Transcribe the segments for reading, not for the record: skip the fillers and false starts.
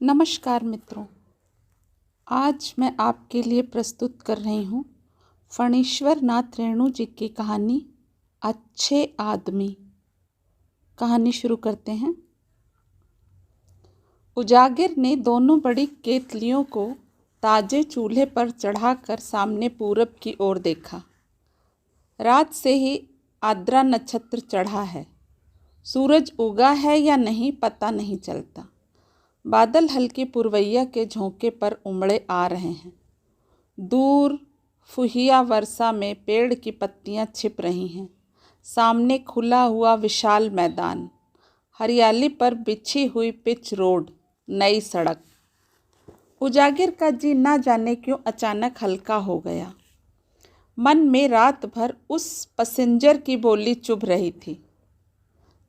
नमस्कार मित्रों, आज मैं आपके लिए प्रस्तुत कर रही हूँ फणीश्वर नाथ रेणु जी की कहानी अच्छे आदमी। कहानी शुरू करते हैं। उजागिर ने दोनों बड़ी केतलियों को ताजे चूल्हे पर चढ़ाकर सामने पूरब की ओर देखा। रात से ही आद्रा नक्षत्र चढ़ा है। सूरज उगा है या नहीं पता नहीं चलता। बादल हल्की पुरवैया के झोंके पर उमड़े आ रहे हैं। दूर फुहिया वर्षा में पेड़ की पत्तियां छिप रही हैं। सामने खुला हुआ विशाल मैदान, हरियाली पर बिछी हुई पिच रोड, नई सड़क। उजागिर का जी ना जाने क्यों अचानक हल्का हो गया। मन में रात भर उस पैसेंजर की बोली चुभ रही थी।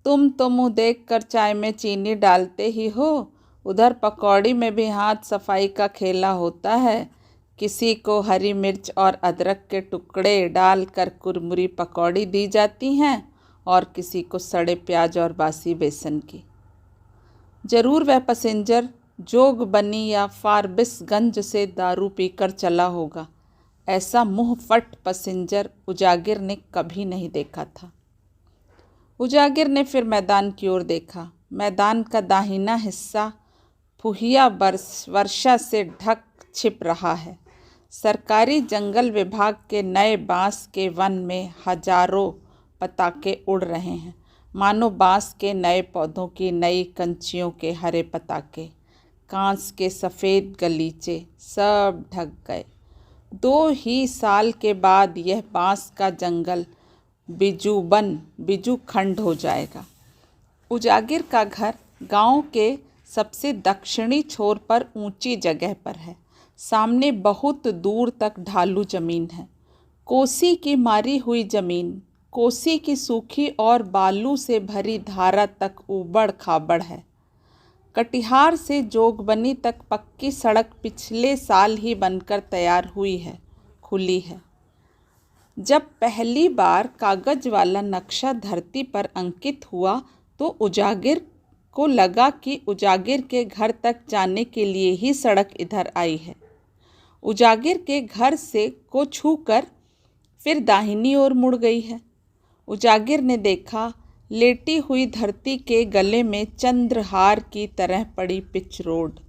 तुम तो मुँह देख कर चाय में चीनी डालते ही हो, उधर पकौड़ी में भी हाथ सफाई का खेला होता है। किसी को हरी मिर्च और अदरक के टुकड़े डालकर कुरमुरी पकौड़ी दी जाती हैं और किसी को सड़े प्याज और बासी बेसन की। जरूर वह पैसेंजर जोगबनी या फारबिसगंज से दारू पीकर चला होगा। ऐसा मुंह फट पैसेंजर उजागिर ने कभी नहीं देखा था। उजागिर ने फिर मैदान की ओर देखा। मैदान का दाहिना हिस्सा फुहिया वर्षा से ढक छिप रहा है। सरकारी जंगल विभाग के नए बांस के वन में हजारों पताके उड़ रहे हैं, मानो बांस के नए पौधों की नई कंचियों के हरे पताके। कांस के सफ़ेद गलीचे सब ढक गए। 2 ही साल के बाद यह बांस का जंगल बिजू खंड हो जाएगा। उजागिर का घर गांव के सबसे दक्षिणी छोर पर ऊंची जगह पर है। सामने बहुत दूर तक ढालू जमीन है। कोसी की मारी हुई जमीन, कोसी की सूखी और बालू से भरी धारा तक उबड़ खाबड़ है। कटिहार से जोगबनी तक पक्की सड़क पिछले साल ही बनकर तैयार हुई है, खुली है। जब पहली बार कागज वाला नक्शा धरती पर अंकित हुआ तो उजागिर को लगा कि उजागिर के घर तक जाने के लिए ही सड़क इधर आई है। उजागिर के घर से को छूकर फिर दाहिनी ओर मुड़ गई है। उजागिर ने देखा, लेटी हुई धरती के गले में चंद्रहार की तरह पड़ी पिच रोड।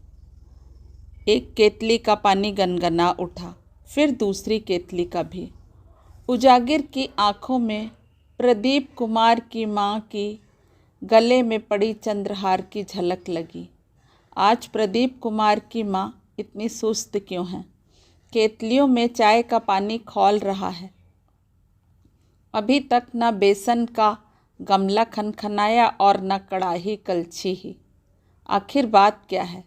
एक केतली का पानी गनगना उठा, फिर दूसरी केतली का भी। उजागिर की आंखों में प्रदीप कुमार की माँ की गले में पड़ी चंद्रहार की झलक लगी। आज प्रदीप कुमार की माँ इतनी सुस्त क्यों है? केतलियों में चाय का पानी खौल रहा है। अभी तक न बेसन का गमला खनखनाया और न कड़ाही कलछी ही। आखिर बात क्या है?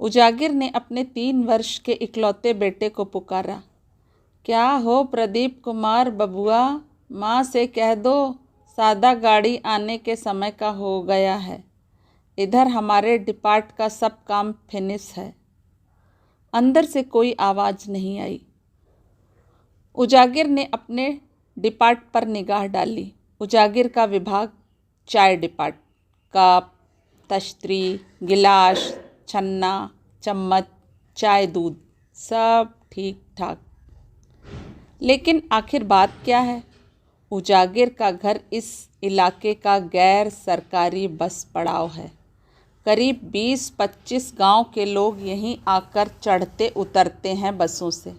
उजागिर ने अपने 3 वर्ष के इकलौते बेटे को पुकारा। क्या हो प्रदीप कुमार बबुआ, माँ से कह दो सादा गाड़ी आने के समय का हो गया है। इधर हमारे डिपार्ट का सब काम फिनिश है। अंदर से कोई आवाज़ नहीं आई। उजागिर ने अपने डिपार्ट पर निगाह डाली। उजागिर का विभाग चाय डिपार्ट, कप, तश्तरी, गिलास, छन्ना, चम्मच, चाय दूध सब ठीक ठाक। लेकिन आखिर बात क्या है? उजागिर का घर इस इलाके का गैर सरकारी बस पड़ाव है। करीब 20-25 गांव के लोग यहीं आकर चढ़ते उतरते हैं बसों से।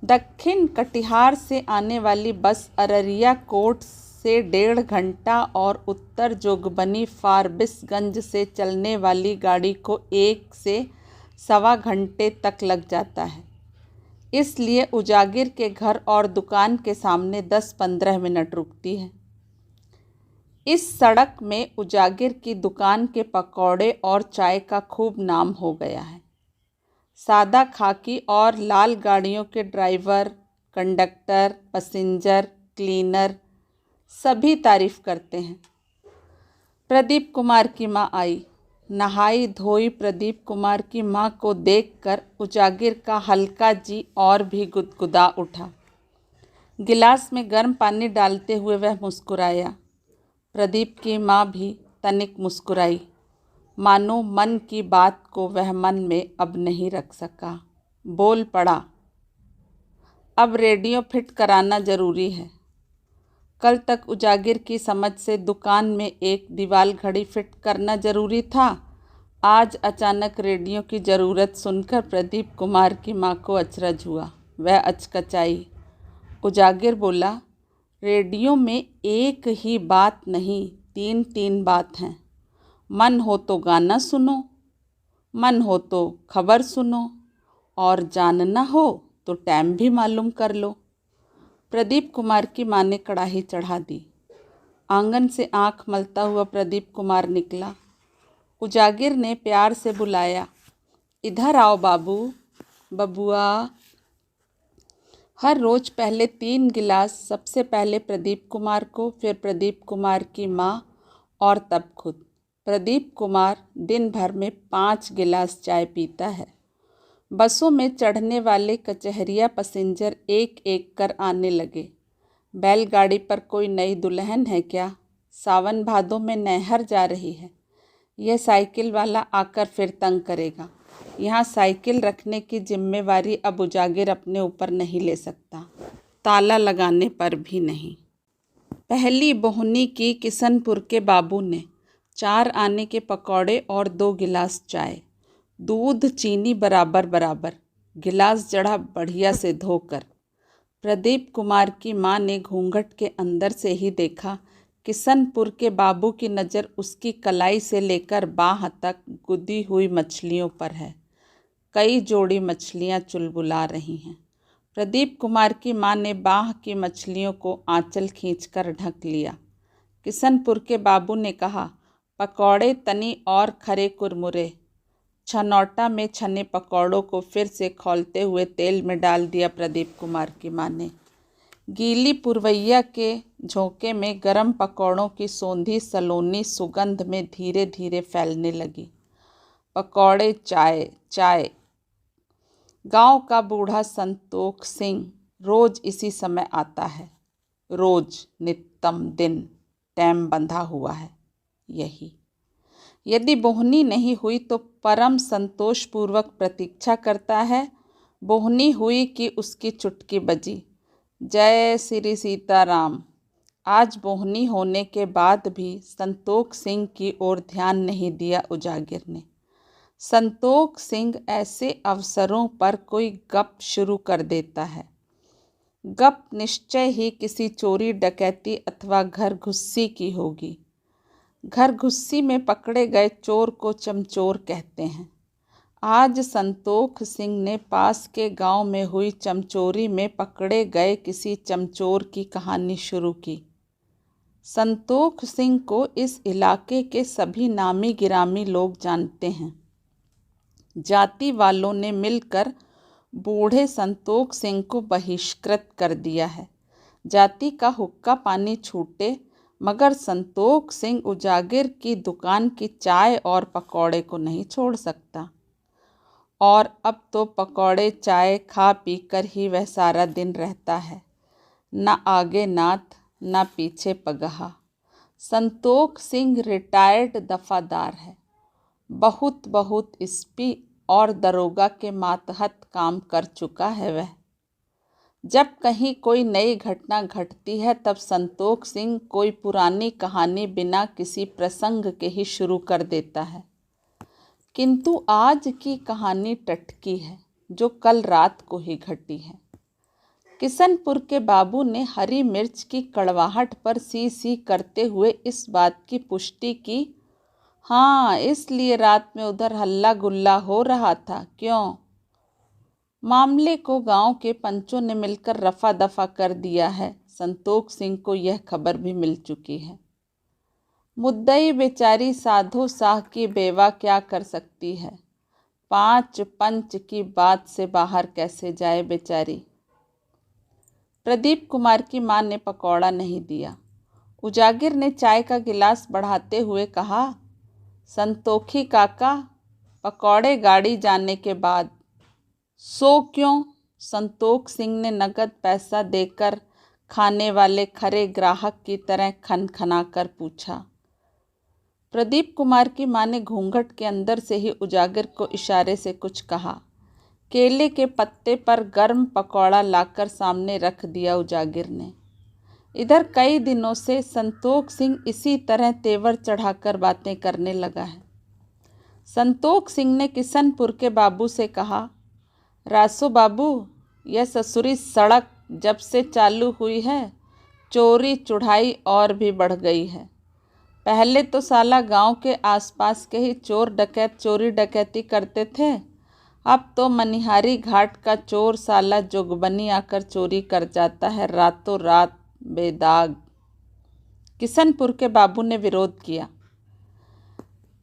दक्षिण कटिहार से आने वाली बस अररिया कोट से 1.5 घंटा और उत्तर जोगबनी फारबिसगंज से चलने वाली गाड़ी को 1 से सवा घंटे तक लग जाता है। इसलिए उजागिर के घर और दुकान के सामने 10-15 मिनट रुकती है। इस सड़क में उजागिर की दुकान के पकौड़े और चाय का खूब नाम हो गया है। सादा खाकी और लाल गाड़ियों के ड्राइवर, कंडक्टर, पैसेंजर, क्लीनर सभी तारीफ करते हैं। प्रदीप कुमार की माँ आई। नहाई धोई प्रदीप कुमार की माँ को देखकर उजागिर का हल्का जी और भी गुदगुदा उठा। गिलास में गर्म पानी डालते हुए वह मुस्कुराया। प्रदीप की माँ भी तनिक मुस्कुराई। मानो मन की बात को वह मन में अब नहीं रख सका। बोल पड़ा, अब रेडियो फिट कराना ज़रूरी है। कल तक उजागिर की समझ से दुकान में एक दीवाल घड़ी फिट करना ज़रूरी था। आज अचानक रेडियो की ज़रूरत सुनकर प्रदीप कुमार की माँ को अचरज हुआ। वह अचकचाई। उजागिर बोला, रेडियो में एक ही बात नहीं, 3 बात हैं। मन हो तो गाना सुनो, मन हो तो खबर सुनो, और जानना हो तो टाइम भी मालूम कर लो। प्रदीप कुमार की माँ ने कढ़ाई चढ़ा दी। आंगन से आंख मलता हुआ प्रदीप कुमार निकला। उजागिर ने प्यार से बुलाया, इधर आओ बाबू, बबुआ। हर रोज़ पहले 3 गिलास, सबसे पहले प्रदीप कुमार को, फिर प्रदीप कुमार की माँ और तब खुद। प्रदीप कुमार दिन भर में 5 गिलास चाय पीता है। बसों में चढ़ने वाले कचहरिया पैसेंजर एक एक कर आने लगे। बैलगाड़ी पर कोई नई दुल्हन है क्या? सावन भादों में नैहर जा रही है। यह साइकिल वाला आकर फिर तंग करेगा। यहाँ साइकिल रखने की जिम्मेवारी अब उजागिर अपने ऊपर नहीं ले सकता, ताला लगाने पर भी नहीं। पहली बोहनी की किशनपुर के बाबू ने 4 आने के पकौड़े और 2 गिलास चाय, दूध चीनी बराबर बराबर, गिलास जड़ा बढ़िया से धोकर। प्रदीप कुमार की माँ ने घूंघट के अंदर से ही देखा। किशनपुर के बाबू की नज़र उसकी कलाई से लेकर बाह तक गुदी हुई मछलियों पर है। कई जोड़ी मछलियाँ चुलबुला रही हैं। प्रदीप कुमार की माँ ने बाह की मछलियों को आंचल खींचकर ढक लिया। किशनपुर के बाबू ने कहा, पकौड़े तनी और खरे कुरमुरे। छनौटा में छने पकौड़ों को फिर से खौलते हुए तेल में डाल दिया प्रदीप कुमार की माँ ने। गीली पुरवैया के झोंके में गरम पकौड़ों की सौंधी सलोनी सुगंध में धीरे धीरे फैलने लगी। पकौड़े, चाय, चाय। गांव का बूढ़ा संतोख सिंह रोज इसी समय आता है। रोज, नित्यम दिन, टाइम बंधा हुआ है यही। यदि बोहनी नहीं हुई तो परम संतोषपूर्वक प्रतीक्षा करता है। बोहनी हुई कि उसकी चुटकी बजी। जय श्री सीताराम। आज बोहनी होने के बाद भी संतोख सिंह की ओर ध्यान नहीं दिया उजागिर ने। संतोख सिंह ऐसे अवसरों पर कोई गप शुरू कर देता है। गप निश्चय ही किसी चोरी डकैती अथवा घर घुस्सी की होगी। घर घुस्सी में पकड़े गए चोर को चमचोर कहते हैं। आज संतोख सिंह ने पास के गांव में हुई चमचोरी में पकड़े गए किसी चमचोर की कहानी शुरू की। संतोख सिंह को इस इलाके के सभी नामी गिरामी लोग जानते हैं। जाति वालों ने मिलकर बूढ़े संतोख सिंह को बहिष्कृत कर दिया है। जाति का हुक्का पानी छूटे, मगर संतोख सिंह उजागिर की दुकान की चाय और पकौड़े को नहीं छोड़ सकता। और अब तो पकौड़े चाय खा पी कर ही वह सारा दिन रहता है। न आगे नाथ, न पीछे पगहा। संतोख सिंह रिटायर्ड दफादार है। बहुत बहुत एसपी और दरोगा के मातहत काम कर चुका है वह। जब कहीं कोई नई घटना घटती है तब संतोख सिंह कोई पुरानी कहानी बिना किसी प्रसंग के ही शुरू कर देता है। किंतु आज की कहानी टटकी है, जो कल रात को ही घटी है। किशनपुर के बाबू ने हरी मिर्च की कड़वाहट पर सी सी करते हुए इस बात की पुष्टि की, हाँ, इसलिए रात में उधर हल्ला गुल्ला हो रहा था। क्यों? मामले को गांव के पंचों ने मिलकर रफा दफा कर दिया है। संतोख सिंह को यह खबर भी मिल चुकी है। मुद्दई बेचारी साधो साह की बेवा क्या कर सकती है? 5 पंच की बात से बाहर कैसे जाए बेचारी। प्रदीप कुमार की माँ ने पकौड़ा नहीं दिया। उजागिर ने चाय का गिलास बढ़ाते हुए कहा, संतोखी काका, पकौड़े गाड़ी जाने के बाद। सो क्यों? संतोख सिंह ने नगद पैसा देकर खाने वाले खरे ग्राहक की तरह खनखना कर पूछा। प्रदीप कुमार की माँ ने घूंघट के अंदर से ही उजागर को इशारे से कुछ कहा। केले के पत्ते पर गर्म पकौड़ा लाकर सामने रख दिया उजागिर ने। इधर कई दिनों से संतोख सिंह इसी तरह तेवर चढ़ाकर बातें करने लगा है। संतोख सिंह ने किशनपुर के बाबू से कहा, रासो बाबू, यह ससुरी सड़क जब से चालू हुई है, चोरी चुढ़ाई और भी बढ़ गई है। पहले तो साला गांव के आसपास के ही चोर डकैत चोरी डकैती करते थे, अब तो मनिहारी घाट का चोर साला जोगबनी आकर चोरी कर जाता है रातों रात बेदाग। किशनपुर के बाबू ने विरोध किया।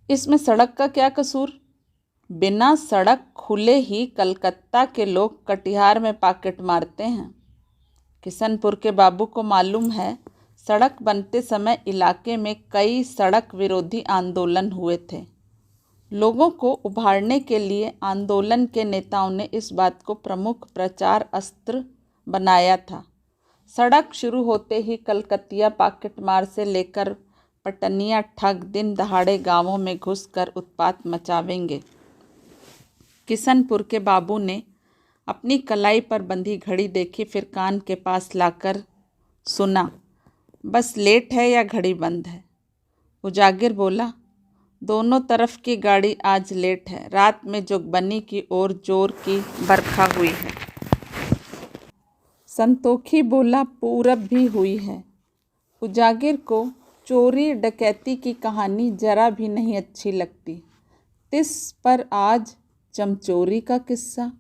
इसमें सड़क का क्या कसूर? बिना सड़क खुले ही कलकत्ता के लोग कटिहार में पॉकेट मारते हैं। किशनपुर के बाबू को मालूम है, सड़क बनते समय इलाके में कई सड़क विरोधी आंदोलन हुए थे। लोगों को उभारने के लिए आंदोलन के नेताओं ने इस बात को प्रमुख प्रचार अस्त्र बनाया था। सड़क शुरू होते ही कलकतिया पॉकेटमार से लेकर पटनिया ठग दिन दहाड़े गांवों में घुसकर उत्पात मचावेंगे। किशनपुर के बाबू ने अपनी कलाई पर बंधी घड़ी देखी, फिर कान के पास लाकर सुना। बस लेट है या घड़ी बंद है? उजागिर बोला, दोनों तरफ की गाड़ी आज लेट है। रात में जोगबनी की ओर जोर की बरखा हुई है। संतोखी बोला, पूरब भी हुई है। उजागिर को चोरी डकैती की कहानी जरा भी नहीं अच्छी लगती, तिस पर आज चमचोरी का किस्सा।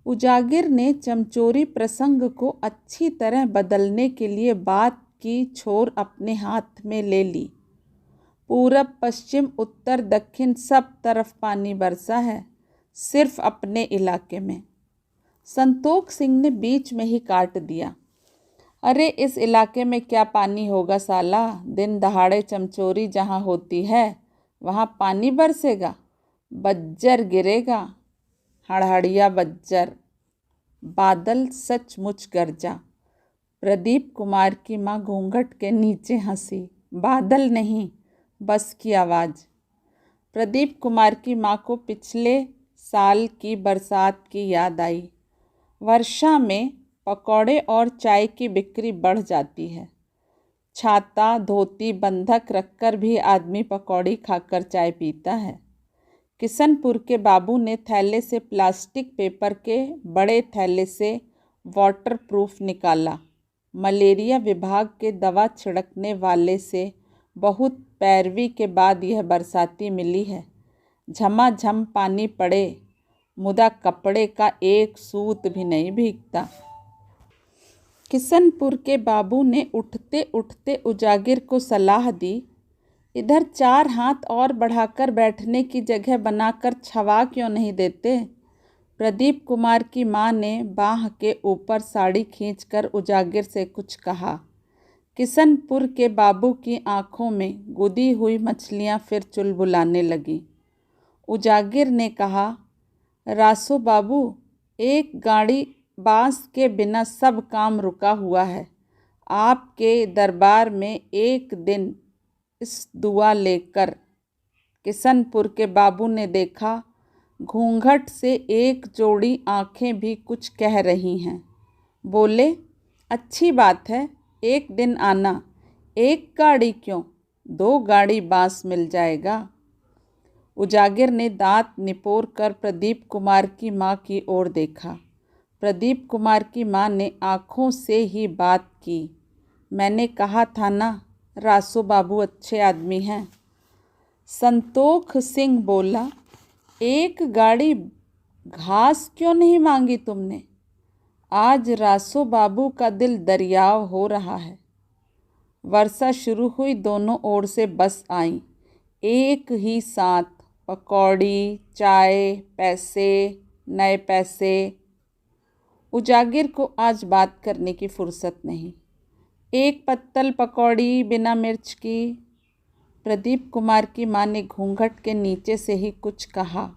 उजागिर ने चमचोरी प्रसंग को अच्छी तरह बदलने के लिए बात की छोर अपने हाथ में ले ली। पूरब पश्चिम उत्तर दक्षिण सब तरफ पानी बरसा है, सिर्फ अपने इलाके में। संतोख सिंह ने बीच में ही काट दिया, अरे इस इलाके में क्या पानी होगा साला, दिन दहाड़े चमचोरी जहाँ होती है वहाँ पानी बरसेगा, बज्जर गिरेगा, हड़हड़िया बज्जर। बादल सचमुच गरजा। प्रदीप कुमार की माँ घूंघट के नीचे हंसी। बादल नहीं, बस की आवाज़। प्रदीप कुमार की माँ को पिछले साल की बरसात की याद आई। वर्षा में पकौड़े और चाय की बिक्री बढ़ जाती है। छाता धोती बंधक रखकर भी आदमी पकौड़ी खाकर चाय पीता है। किशनपुर के बाबू ने थैले से प्लास्टिक पेपर के बड़े थैले से वाटरप्रूफ निकाला। मलेरिया विभाग के दवा छिड़कने वाले से बहुत पैरवी के बाद यह बरसाती मिली है। झमाझम पानी पड़े, मुदा कपड़े का एक सूत भी नहीं भीगता। किशनपुर के बाबू ने उठते उठते उजागिर को सलाह दी, इधर 4 हाथ और बढ़ाकर बैठने की जगह बनाकर छवा क्यों नहीं देते? प्रदीप कुमार की माँ ने बाँह के ऊपर साड़ी खींचकर उजागिर से कुछ कहा। किशनपुर के बाबू की आंखों में गुदी हुई मछलियाँ फिर चुलबुलाने लगीं। उजागिर ने कहा, रासो बाबू, एक गाड़ी बांस के बिना सब काम रुका हुआ है। आपके दरबार में एक दिन इस दुआ लेकर। किशनपुर के बाबू ने देखा, घूंघट से एक जोड़ी आंखें भी कुछ कह रही हैं। बोले, अच्छी बात है, एक दिन आना। एक गाड़ी क्यों, 2 गाड़ी बांस मिल जाएगा। उजागिर ने दांत निपोर कर प्रदीप कुमार की माँ की ओर देखा। प्रदीप कुमार की माँ ने आँखों से ही बात की। मैंने कहा था ना, रासो बाबू अच्छे आदमी हैं। संतोख सिंह बोला, एक गाड़ी घास क्यों नहीं मांगी तुमने? आज रासो बाबू का दिल दरियाव हो रहा है। वर्षा शुरू हुई, दोनों ओर से बस आई। एक ही साथ पकौड़ी, चाय, पैसे, नए पैसे। उजागिर को आज बात करने की फुर्सत नहीं। एक पत्तल पकौड़ी बिना मिर्च की। प्रदीप कुमार की माँ ने घूंघट के नीचे से ही कुछ कहा।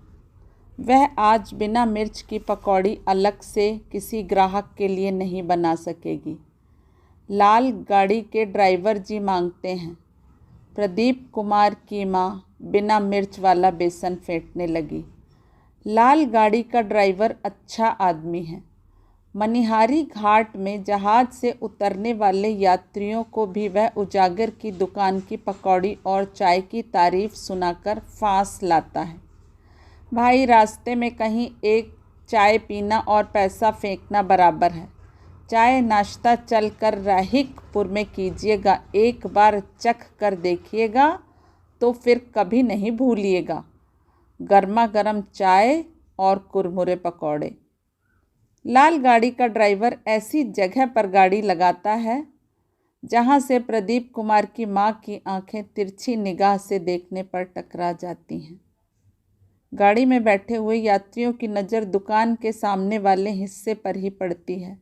वह आज बिना मिर्च की पकौड़ी अलग से किसी ग्राहक के लिए नहीं बना सकेगी। लाल गाड़ी के ड्राइवर जी मांगते हैं। प्रदीप कुमार की माँ बिना मिर्च वाला बेसन फेंटने लगी। लाल गाड़ी का ड्राइवर अच्छा आदमी है। मनिहारी घाट में जहाज से उतरने वाले यात्रियों को भी वह उजागर की दुकान की पकौड़ी और चाय की तारीफ सुनाकर फांस लाता है। भाई, रास्ते में कहीं एक चाय पीना और पैसा फेंकना बराबर है। चाय नाश्ता चल कर राहिकपुर में कीजिएगा, एक बार चख कर देखिएगा तो फिर कभी नहीं भूलिएगा। गर्मा गर्म चाय और कुरमुरे पकौड़े। लाल गाड़ी का ड्राइवर ऐसी जगह पर गाड़ी लगाता है जहां से प्रदीप कुमार की माँ की आंखें तिरछी निगाह से देखने पर टकरा जाती हैं। गाड़ी में बैठे हुए यात्रियों की नज़र दुकान के सामने वाले हिस्से पर ही पड़ती है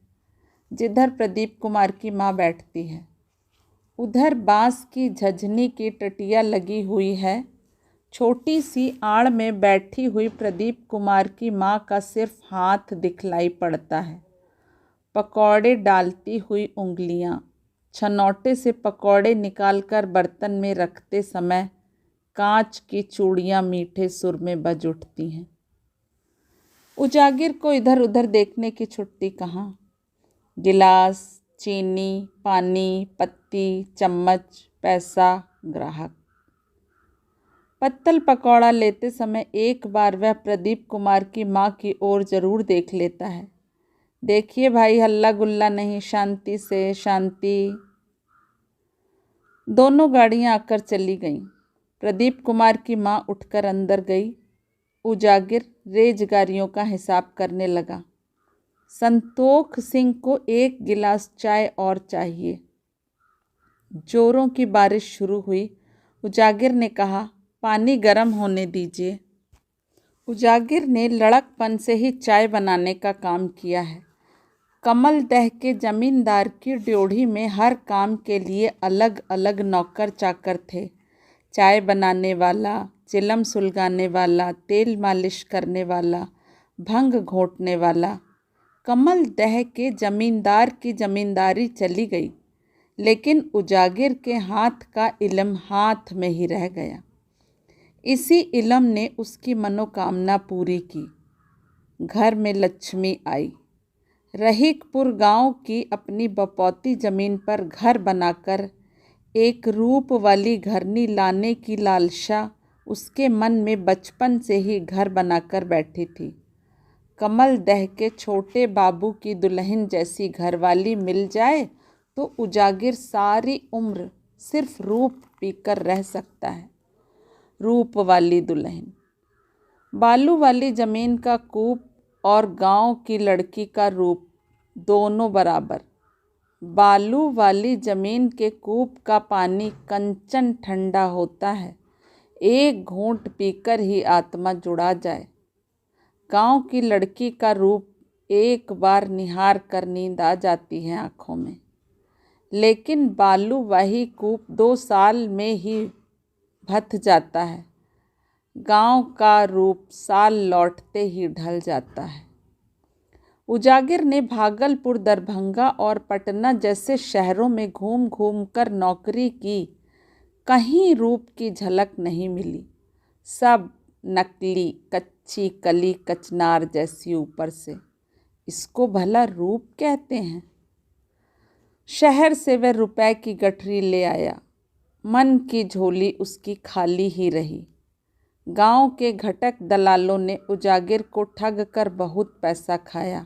जिधर प्रदीप कुमार की माँ बैठती है। उधर बांस की झझनी की टटिया लगी हुई है। छोटी सी आड़ में बैठी हुई प्रदीप कुमार की माँ का सिर्फ हाथ दिखलाई पड़ता है। पकौड़े डालती हुई उंगलियाँ छनौटे से पकौड़े निकालकर बर्तन में रखते समय कांच की चूड़ियाँ मीठे सुर में बज उठती हैं। उजागिर को इधर उधर देखने की छुट्टी कहाँ। गिलास, चीनी, पानी, पत्ती, चम्मच, पैसा, ग्राहक। पत्तल पकौड़ा लेते समय एक बार वह प्रदीप कुमार की माँ की ओर जरूर देख लेता है। देखिए भाई, हल्ला गुल्ला नहीं, शांति से, शांति। दोनों गाड़ियाँ आकर चली गईं। प्रदीप कुमार की माँ उठकर अंदर गई। उजागिर रेजगारियों का हिसाब करने लगा। संतोख सिंह को एक गिलास चाय और चाहिए। जोरों की बारिश शुरू हुई। उजागिर ने कहा, पानी गर्म होने दीजिए। उजागिर ने लड़कपन से ही चाय बनाने का काम किया है। कमल दह के जमींदार की ड्योढ़ी में हर काम के लिए अलग अलग नौकर चाकर थे। चाय बनाने वाला, चिलम सुलगाने वाला, तेल मालिश करने वाला, भंग घोंटने वाला। कमल दह के जमींदार की जमींदारी चली गई, लेकिन उजागिर के हाथ का इल्म हाथ में ही रह गया। इसी इल्म ने उसकी मनोकामना पूरी की। घर में लक्ष्मी आई। रहीकपुर गांव की अपनी बपौती ज़मीन पर घर बनाकर एक रूप वाली घरनी लाने की लालसा उसके मन में बचपन से ही घर बनाकर बैठी थी। कमल दह के छोटे बाबू की दुल्हन जैसी घरवाली मिल जाए तो उजागिर सारी उम्र सिर्फ रूप पीकर रह सकता है। रूप वाली दुल्हन। बालू वाली ज़मीन का कूप और गांव की लड़की का रूप दोनों बराबर। बालू वाली ज़मीन के कूप का पानी कंचन ठंडा होता है, एक घूंट पीकर ही आत्मा जुड़ा जाए। गांव की लड़की का रूप एक बार निहार कर नींद आ जाती है आँखों में, लेकिन बालू वही कूप 2 साल में ही भथ जाता है। गांव का रूप साल लौटते ही ढल जाता है। उजागिर ने भागलपुर, दरभंगा और पटना जैसे शहरों में घूम घूम कर नौकरी की, कहीं रूप की झलक नहीं मिली। सब नकली, कच्ची कली कचनार जैसी ऊपर से। इसको भला रूप कहते हैं। शहर से वह रुपए की गठरी ले आया। मन की झोली उसकी खाली ही रही। गांव के घटक दलालों ने उजागिर को ठग कर बहुत पैसा खाया।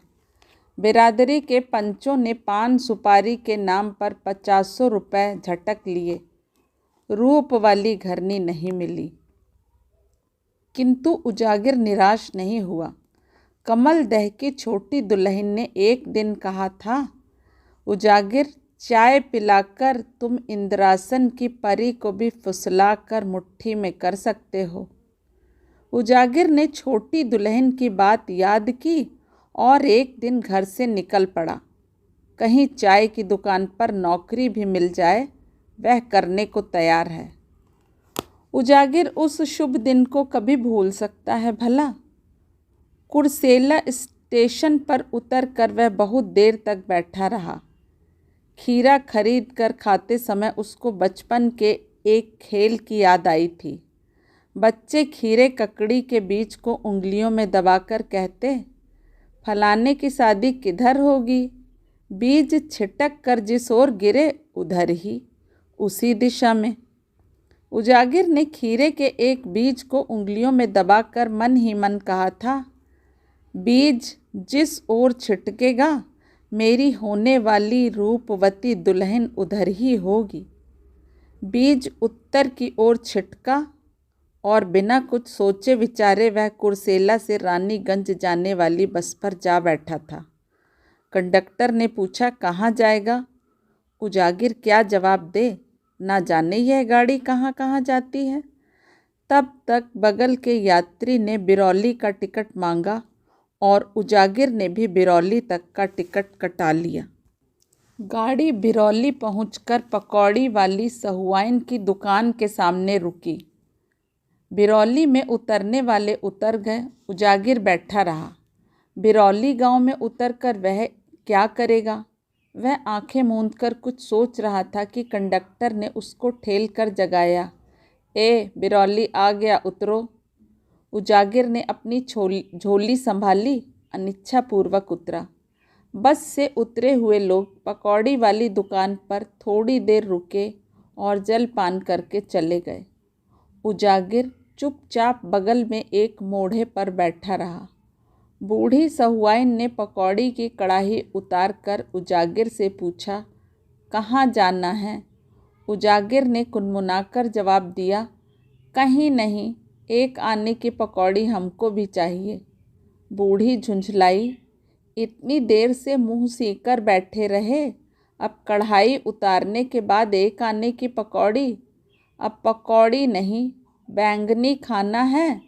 बिरादरी के पंचों ने पान सुपारी के नाम पर 50 रुपए झटक लिए। रूप वाली घरनी नहीं मिली, किंतु उजागिर निराश नहीं हुआ। कमल दह की छोटी दुल्हन ने एक दिन कहा था, उजागिर, चाय पिलाकर तुम इंद्रासन की परी को भी फुसला कर मुट्ठी में कर सकते हो। उजागिर ने छोटी दुल्हन की बात याद की और एक दिन घर से निकल पड़ा। कहीं चाय की दुकान पर नौकरी भी मिल जाए, वह करने को तैयार है। उजागिर उस शुभ दिन को कभी भूल सकता है भला? कुर्सेला स्टेशन पर उतरकर वह बहुत देर तक बैठा रहा। खीरा खरीद कर खाते समय उसको बचपन के एक खेल की याद आई थी। बच्चे खीरे ककड़ी के बीज को उंगलियों में दबाकर कहते, फलाने की शादी किधर होगी। बीज छिटक कर जिस ओर गिरे उधर ही, उसी दिशा में। उजागिर ने खीरे के एक बीज को उंगलियों में दबाकर मन ही मन कहा था, बीज जिस ओर छिटकेगा मेरी होने वाली रूपवती दुल्हन उधर ही होगी। बीज उत्तर की ओर छिटका और बिना कुछ सोचे विचारे वह कुर्सेला से रानीगंज जाने वाली बस पर जा बैठा था। कंडक्टर ने पूछा, कहाँ जाएगा? उजागिर क्या जवाब दे, ना जाने यह गाड़ी कहाँ कहाँ जाती है। तब तक बगल के यात्री ने बिरौली का टिकट मांगा और उजागिर ने भी बिरौली तक का टिकट कटा लिया। गाड़ी बिरौली पहुंचकर पकौड़ी वाली सहुआइन की दुकान के सामने रुकी। बिरौली में उतरने वाले उतर गए, उजागिर बैठा रहा। बिरौली गांव में उतरकर वह क्या करेगा? वह आंखें मूंदकर कुछ सोच रहा था कि कंडक्टर ने उसको ठेल कर जगाया। ए बिरौली आ गया, उतरो। उजागिर ने अपनी झोली संभाली, अनिच्छापूर्वक उतरा। बस से उतरे हुए लोग पकौड़ी वाली दुकान पर थोड़ी देर रुके और जलपान करके चले गए। उजागिर चुपचाप बगल में एक मोढ़े पर बैठा रहा। बूढ़ी सहुआइन ने पकौड़ी की कढ़ाई उतार कर उजागिर से पूछा, कहाँ जाना है? उजागिर ने कुनमुनाकर जवाब दिया, कहीं नहीं, एक आने की पकौड़ी हमको भी चाहिए। बूढ़ी झुंझलाई, इतनी देर से मुंह सीकर बैठे रहे, अब कढ़ाई उतारने के बाद एक आने की पकौड़ी? अब पकौड़ी नहीं, बैंगनी खाना है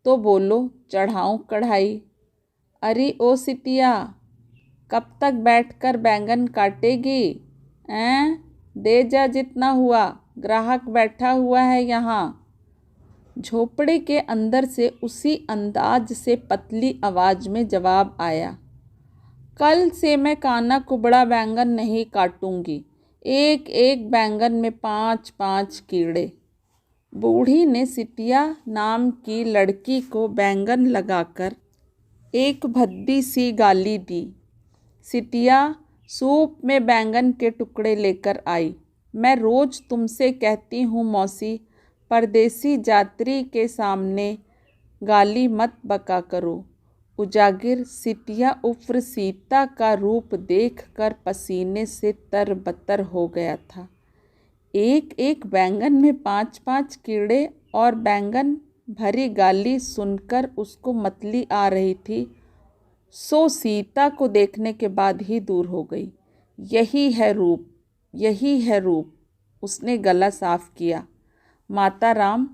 तो बोलो, चढ़ाऊं कढ़ाई। अरे ओ सितिया, कब तक बैठकर बैंगन काटेगी? दे जा जितना हुआ, ग्राहक बैठा हुआ है यहाँ। झोपड़े के अंदर से उसी अंदाज से पतली आवाज़ में जवाब आया, कल से मैं काना कुबड़ा बैंगन नहीं काटूंगी, एक एक बैंगन में 5-5 कीड़े। बूढ़ी ने सितिया नाम की लड़की को बैंगन लगाकर एक भद्दी सी गाली दी। सितिया सूप में बैंगन के टुकड़े लेकर आई। मैं रोज़ तुमसे कहती हूँ मौसी, परदेसी यात्री के सामने गाली मत बका करो। उजागिर सितिया उफ्र सीता का रूप देखकर पसीने से तरबतर हो गया था। एक एक बैंगन में 5-5 कीड़े और बैंगन भरी गाली सुनकर उसको मतली आ रही थी, सो सीता को देखने के बाद ही दूर हो गई। यही है रूप, यही है रूप। उसने गला साफ किया। माता राम,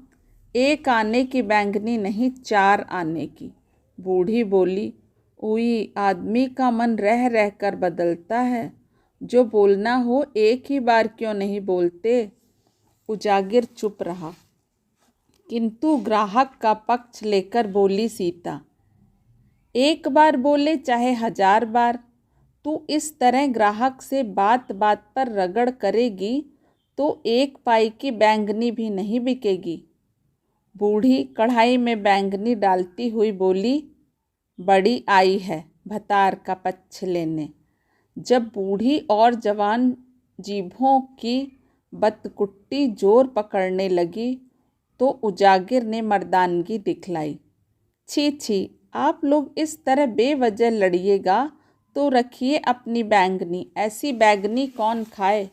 एक आने की बैंगनी नहीं, 4 आने की। बूढ़ी बोली, उई, आदमी का मन रह रह कर बदलता है, जो बोलना हो एक ही बार क्यों नहीं बोलते। उजागिर चुप रहा, किंतु ग्राहक का पक्ष लेकर बोली सीता, एक बार बोले चाहे 1000 बार, तू इस तरह ग्राहक से बात बात पर रगड़ करेगी तो 1 पाई की बैंगनी भी नहीं बिकेगी। बूढ़ी कढ़ाई में बैंगनी डालती हुई बोली, बड़ी आई है भतार का पक्ष लेने। जब बूढ़ी और जवान जीभों की बतकुट्टी जोर पकड़ने लगी तो उजागिर ने मर्दानगी दिखलाई। छी छी, आप लोग इस तरह बेवजह लड़िएगा तो रखिए अपनी बैंगनी, ऐसी बैंगनी कौन खाए।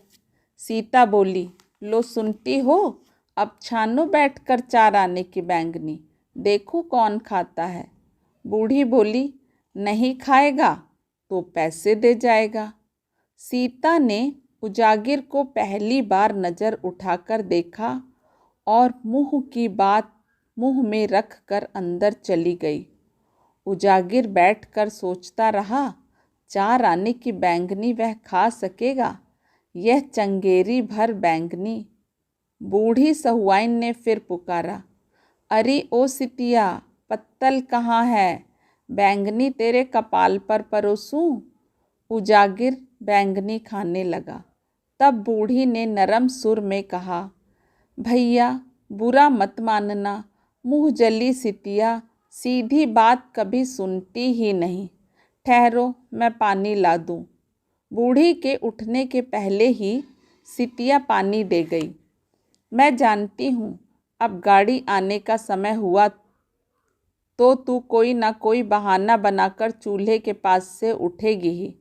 सीता बोली, लो सुनती हो, अब छानो बैठकर 4 आने की बैंगनी, देखो कौन खाता है। बूढ़ी बोली, नहीं खाएगा तो पैसे दे जाएगा। सीता ने उजागिर को पहली बार नज़र उठाकर देखा और मुँह की बात मुँह में रख कर अंदर चली गई। उजागिर बैठकर सोचता रहा, 4 आने की बैंगनी वह खा सकेगा, यह चंगेरी भर बैंगनी। बूढ़ी सहुआइन ने फिर पुकारा, अरे ओ सितिया, पत्तल कहाँ है, बैंगनी तेरे कपाल पर परोसूं। उजागिर बैंगनी खाने लगा। तब बूढ़ी ने नरम सुर में कहा, भैया बुरा मत मानना, मुँह जली सिटिया सीधी बात कभी सुनती ही नहीं। ठहरो मैं पानी ला दूँ। बूढ़ी के उठने के पहले ही सिटिया पानी दे गई। मैं जानती हूँ अब गाड़ी आने का समय हुआ तो तू कोई ना कोई बहाना बनाकर चूल्हे के पास से उठेगी ही।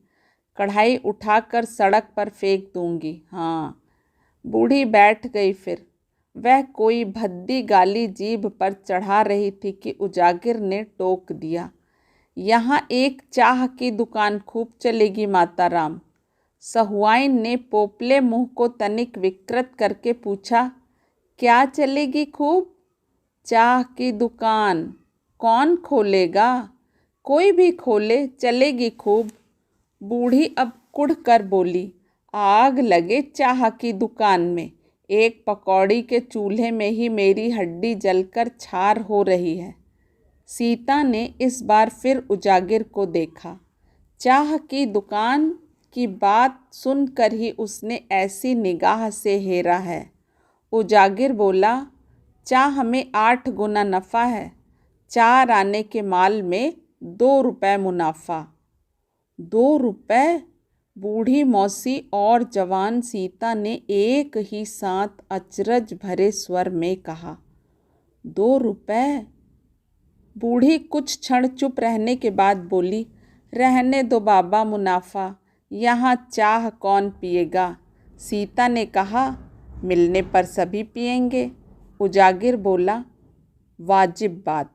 कढ़ाई उठाकर सड़क पर फेंक दूंगी। हाँ। बूढ़ी बैठ गई। फिर वह कोई भद्दी गाली जीभ पर चढ़ा रही थी कि उजागिर ने टोक दिया, यहाँ एक चाह की दुकान खूब चलेगी माताराम। सहुआइन ने पोपले मुंह को तनिक विकृत करके पूछा, क्या चलेगी खूब? चाह की दुकान कौन खोलेगा? कोई भी खोले, चलेगी खूब। बूढ़ी अब कुढ़ कर बोली, आग लगे चाह की दुकान में, एक पकौड़ी के चूल्हे में ही मेरी हड्डी जलकर छार हो रही है। सीता ने इस बार फिर उजागिर को देखा। चाह की दुकान की बात सुनकर ही उसने ऐसी निगाह से हेरा है। उजागिर बोला, चाह में 8 गुना नफ़ा है, 4 आने के माल में 2 रुपए मुनाफा। 2 रुपए? बूढ़ी मौसी और जवान सीता ने एक ही साथ अचरज भरे स्वर में कहा, 2 रुपए? बूढ़ी कुछ क्षण चुप रहने के बाद बोली, रहने दो बाबा मुनाफा, यहाँ चाह कौन पिएगा? सीता ने कहा, मिलने पर सभी पिएंगे। उजागिर बोला, वाजिब बात।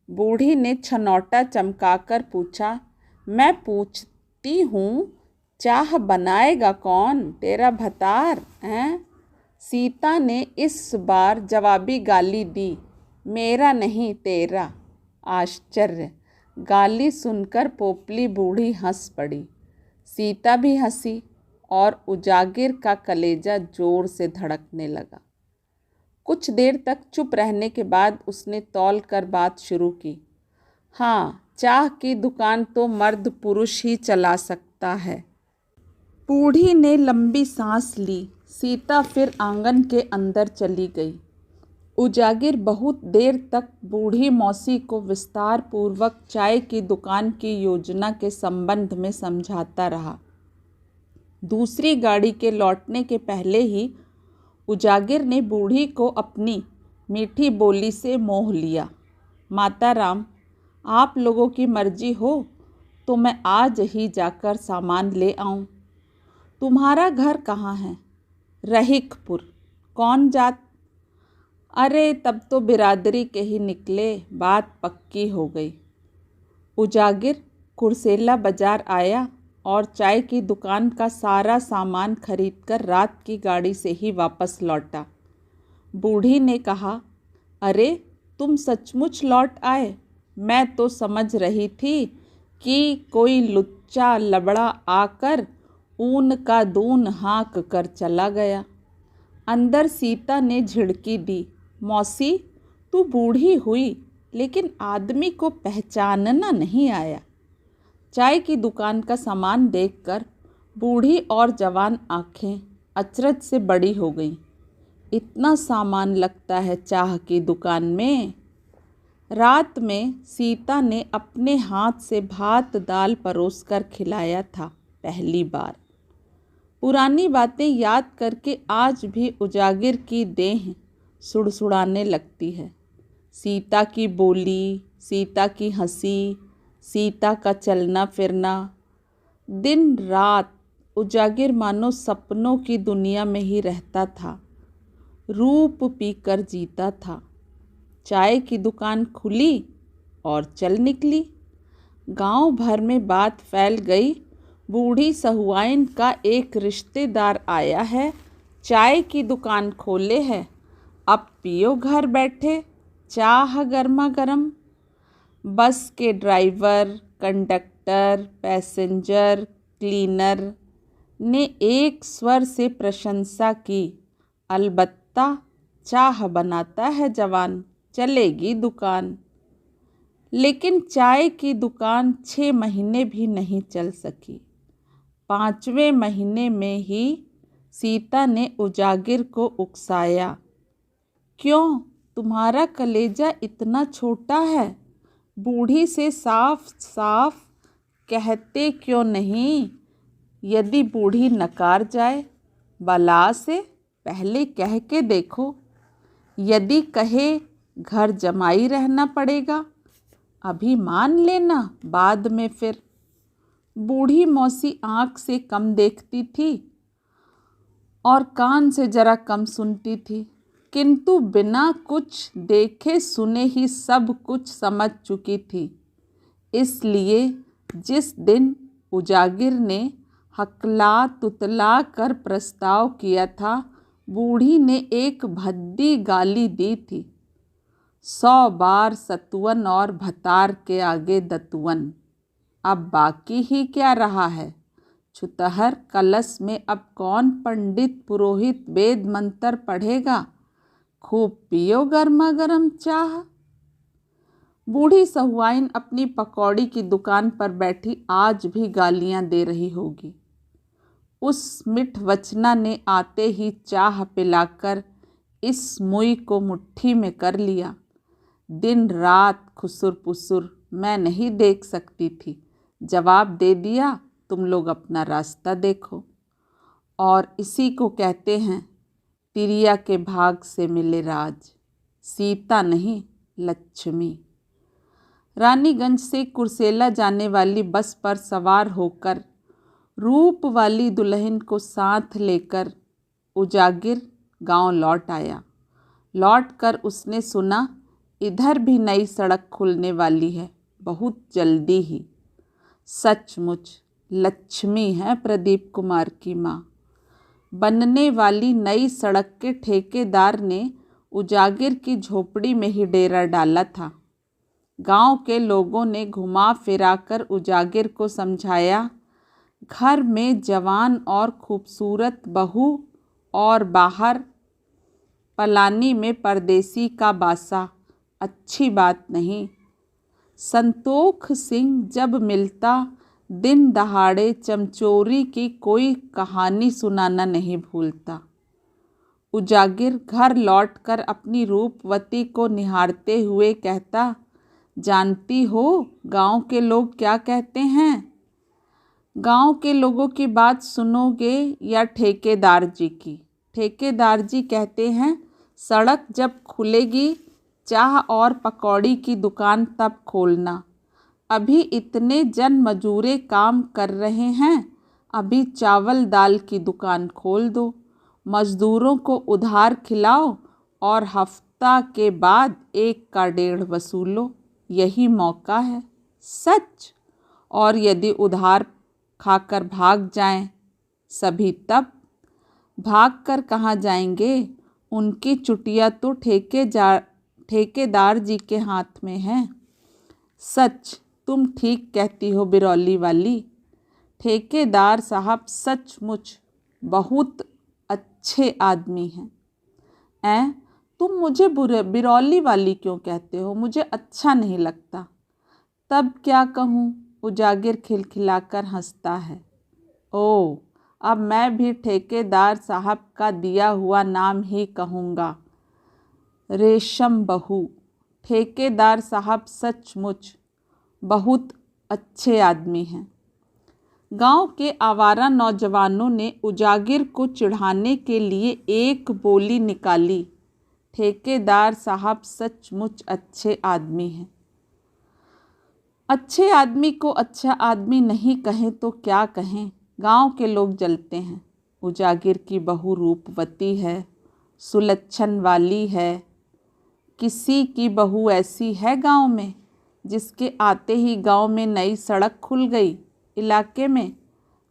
बूढ़ी ने छनौटा चमकाकर पूछा, मैं पूछती हूँ चाह बनाएगा कौन? तेरा भतार हैं? सीता ने इस बार जवाबी गाली दी, मेरा नहीं तेरा। आश्चर्य! गाली सुनकर पोपली बूढ़ी हंस पड़ी। सीता भी हंसी और उजागिर का कलेजा जोर से धड़कने लगा। कुछ देर तक चुप रहने के बाद उसने तौल कर बात शुरू की, हाँ, चाह की दुकान तो मर्द पुरुष ही चला सकता है। बूढ़ी ने लंबी सांस ली। सीता फिर आंगन के अंदर चली गई। उजागिर बहुत देर तक बूढ़ी मौसी को विस्तार पूर्वक चाय की दुकान की योजना के संबंध में समझाता रहा। दूसरी गाड़ी के लौटने के पहले ही उजागिर ने बूढ़ी को अपनी मीठी बोली से मोह लिया। माताराम, आप लोगों की मर्जी हो तो मैं आज ही जाकर सामान ले आऊं। तुम्हारा घर कहाँ है? रहीकपुर। कौन जात? अरे तब तो बिरादरी के ही निकले, बात पक्की हो गई। उजागिर कुर्सेला बाजार आया और चाय की दुकान का सारा सामान खरीदकर रात की गाड़ी से ही वापस लौटा। बूढ़ी ने कहा, अरे तुम सचमुच लौट आए? मैं तो समझ रही थी कि कोई लुच्चा लबड़ा आकर ऊन का दून हाँक कर चला गया। अंदर सीता ने झिड़की दी, मौसी तू बूढ़ी हुई लेकिन आदमी को पहचानना नहीं आया। चाय की दुकान का सामान देखकर बूढ़ी और जवान आंखें अचरज से बड़ी हो गईं। इतना सामान लगता है चाह की दुकान में? रात में सीता ने अपने हाथ से भात दाल परोसकर खिलाया था पहली बार। पुरानी बातें याद करके आज भी उजागिर की देह सुड़सुड़ाने लगती है। सीता की बोली, सीता की हंसी, सीता का चलना फिरना। दिन रात उजागिर मानो सपनों की दुनिया में ही रहता था, रूप पीकर जीता था। चाय की दुकान खुली और चल निकली। गांव भर में बात फैल गई, बूढ़ी सहुआइन का एक रिश्तेदार आया है, चाय की दुकान खोले है, अब पियो घर बैठे चाह गर्मा गर्म। बस के ड्राइवर, कंडक्टर, पैसेंजर, क्लीनर ने एक स्वर से प्रशंसा की, अलबत्ता चाह बनाता है जवान, चलेगी दुकान। लेकिन चाय की दुकान 6 महीने भी नहीं चल सकी। 5वें महीने में ही सीता ने उजागिर को उकसाया, क्यों, तुम्हारा कलेजा इतना छोटा है? बूढ़ी से साफ साफ कहते क्यों नहीं? यदि बूढ़ी नकार जाए बला से, पहले कह के देखो। यदि कहे घर जमाई रहना पड़ेगा, अभी मान लेना, बाद में फिर। बूढ़ी मौसी आँख से कम देखती थी और कान से जरा कम सुनती थी, किंतु बिना कुछ देखे सुने ही सब कुछ समझ चुकी थी। इसलिए जिस दिन उजागिर ने हकला तुतला कर प्रस्ताव किया था, बूढ़ी ने एक भद्दी गाली दी थी, 100 बार सतुवन और भतार के आगे दतुवन। अब बाकी ही क्या रहा है? छुतहर कलश में अब कौन पंडित पुरोहित वेद मंत्र पढ़ेगा? खूब पियो गर्मा गर्म चाह। बूढ़ी सहुआइन अपनी पकौड़ी की दुकान पर बैठी आज भी गालियां दे रही होगी। उस मिठ वचना ने आते ही चाह पिलाकर इस मुई को मुट्ठी में कर लिया। दिन रात खुसुर पुसुर मैं नहीं देख सकती थी। जवाब दे दिया, तुम लोग अपना रास्ता देखो। और इसी को कहते हैं तिरिया के भाग से मिले राज, सीता नहीं लक्ष्मी। रानीगंज से कुर्सेला जाने वाली बस पर सवार होकर रूप वाली दुल्हन को साथ लेकर उजागिर गांव लौट आया। लौटकर उसने सुना इधर भी नई सड़क खुलने वाली है, बहुत जल्दी ही। सचमुच लक्ष्मी है प्रदीप कुमार की माँ। बनने वाली नई सड़क के ठेकेदार ने उजागिर की झोपड़ी में ही डेरा डाला था। गांव के लोगों ने घुमा फिरा कर उजागिर को समझाया, घर में जवान और खूबसूरत बहू और बाहर पलानी में परदेसी का बासा अच्छी बात नहीं। संतोख सिंह जब मिलता दिन दहाड़े चमचोरी की कोई कहानी सुनाना नहीं भूलता। उजागिर घर लौटकर अपनी रूपवती को निहारते हुए कहता, जानती हो गांव के लोग क्या कहते हैं? गांव के लोगों की बात सुनोगे या ठेकेदार जी की? ठेकेदार जी कहते हैं सड़क जब खुलेगी चाह और पकौड़ी की दुकान तब खोलना। अभी इतने जन मजूरे काम कर रहे हैं, अभी चावल दाल की दुकान खोल दो, मजदूरों को उधार खिलाओ और हफ्ता के बाद 1 का 1.5 वसूलो। यही मौका है। सच। और यदि उधार खाकर भाग जाएं सभी, तब भाग कर कहाँ जाएंगे? उनकी चुटिया तो ठेकेदार जी के हाथ में है। सच, तुम ठीक कहती हो बिरौली वाली। ठेकेदार साहब सचमुच बहुत अच्छे आदमी हैं। तुम मुझे बिरौली वाली क्यों कहते हो? मुझे अच्छा नहीं लगता। तब क्या कहूँ? उजागिर खिलखिलाकर हंसता है। ओ, अब मैं भी ठेकेदार साहब का दिया हुआ नाम ही कहूँगा, रेशम बहू। ठेकेदार साहब सचमुच बहुत अच्छे आदमी हैं। गांव के आवारा नौजवानों ने उजागिर को चिढ़ाने के लिए एक बोली निकाली, ठेकेदार साहब सचमुच अच्छे आदमी हैं। अच्छे आदमी को अच्छा आदमी नहीं कहें तो क्या कहें? गांव के लोग जलते हैं। उजागिर की बहू रूपवती है, सुलक्षण वाली है। किसी की बहू ऐसी है गांव में जिसके आते ही गांव में नई सड़क खुल गई? इलाके में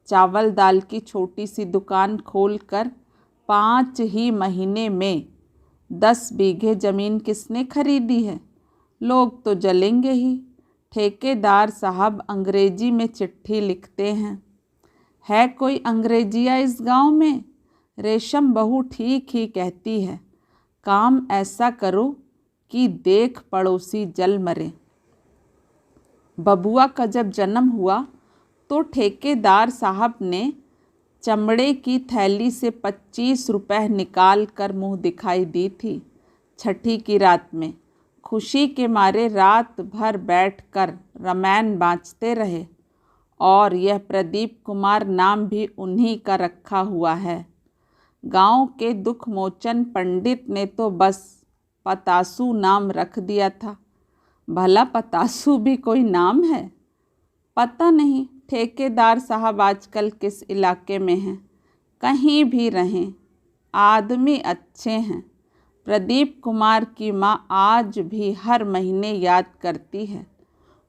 चावल दाल की छोटी सी दुकान खोलकर 5 ही महीने में 10 बीघे ज़मीन किसने खरीदी है? लोग तो जलेंगे ही। ठेकेदार साहब अंग्रेजी में चिट्ठी लिखते हैं। है कोई अंग्रेजिया इस गांव में? रेशम बहू ठीक ही कहती है। काम ऐसा करो कि देख पड़ोसी जल मरे। बबुआ का जब जन्म हुआ तो ठेकेदार साहब ने चमड़े की थैली से 25 रुपए निकाल कर मुँह दिखाई दी थी। छठी की रात में। खुशी के मारे रात भर बैठकर रामायण बाँचते रहे और यह प्रदीप कुमार नाम भी उन्हीं का रखा हुआ है। गांव के दुख मोचन पंडित ने तो बस पतासू नाम रख दिया था। भला पतासू भी कोई नाम है? पता नहीं ठेकेदार साहब आजकल किस इलाके में हैं। कहीं भी रहें, आदमी अच्छे हैं। प्रदीप कुमार की माँ आज भी हर महीने याद करती है।